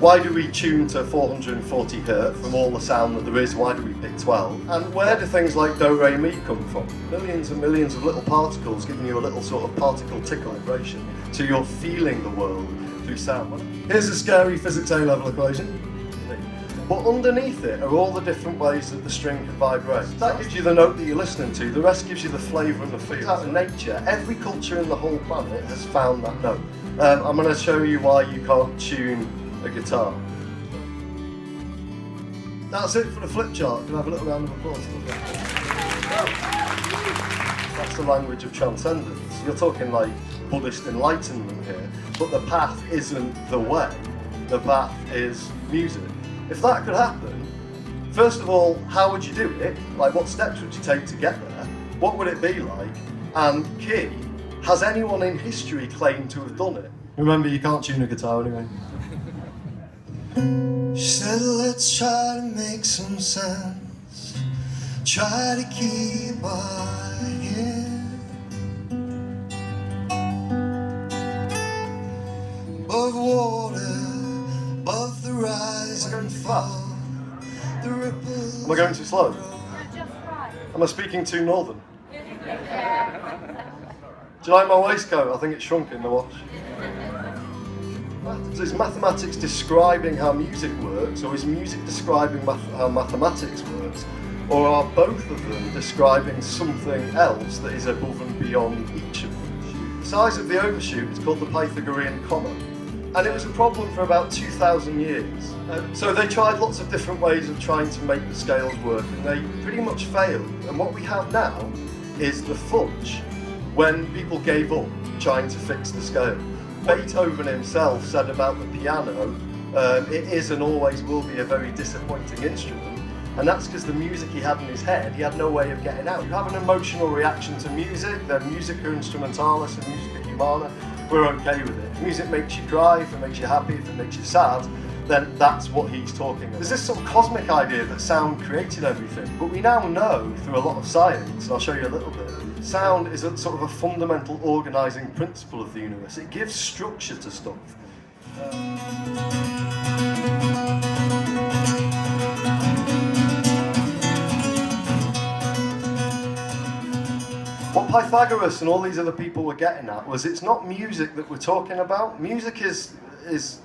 Why do we tune to 440 Hz from all the sound that there is? Why do we pick 12? And where do things like do, re, mi come from? Millions and millions of little particles giving you a little sort of particle tickle vibration. So you're feeling the world through sound. Here's a scary physics A-level equation. But underneath it are all the different ways that the string can vibrate. That gives you the note that you're listening to, the rest gives you the flavour and the feel. Out of nature, every culture in the whole planet has found that note. I'm going to show you why you can't tune a guitar. That's it for the flip chart. Can I have a little round of applause? That's the language of transcendence. You're talking like Buddhist enlightenment here, but the path isn't the way, the path is music. If that could happen, first of all, how would you do it? Like, what steps would you take to get there? What would it be like? And key, has anyone in history claimed to have done it? Remember, you can't tune a guitar anyway. She said, let's try to make some sense. Try to keep our head above water, above the rise and fall. The ripples. Am I going too slow? Am I speaking too northern? Do you like my waistcoat? I think it's shrunk in the wash. Is mathematics describing how music works, or is music describing how mathematics works? Or are both of them describing something else that is above and beyond each of them? The size of the overshoot is called the Pythagorean comma, and it was a problem for about 2,000 years. So they tried lots of different ways of trying to make the scales work, and they pretty much failed. And what we have now is the fudge when people gave up trying to fix the scale. Beethoven himself said about the piano, it is and always will be a very disappointing instrument, and that's because the music he had in his head, he had no way of getting out. You have an emotional reaction to music, then musica instrumentalis and musica humana, we're okay with it. If music makes you cry, if it makes you happy, if it makes you sad, then that's what he's talking about. There's this sort of cosmic idea that sound created everything, but we now know through a lot of science, and I'll show you a little bit, sound is a sort of a fundamental organising principle of the universe. It gives structure to stuff. What Pythagoras and all these other people were getting at was it's not music that we're talking about. Music is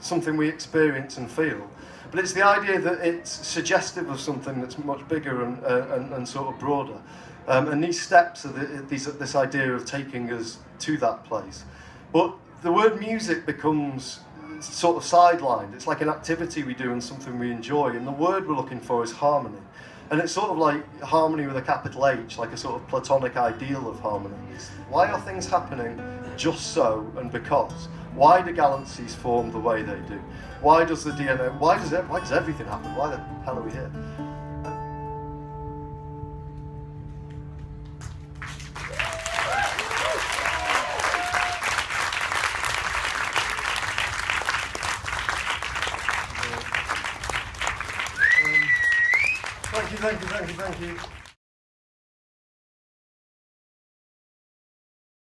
something we experience and feel, but it's the idea that it's suggestive of something that's much bigger and sort of broader. And these steps are this idea of taking us to that place. But the word music becomes sort of sidelined. It's like an activity we do and something we enjoy, and the word we're looking for is harmony. And it's sort of like harmony with a capital H, like a sort of platonic ideal of harmony. Why are things happening just so and because? Why do galaxies form the way they do? Why does the DNA, why does everything happen? Why the hell are we here? Thank you.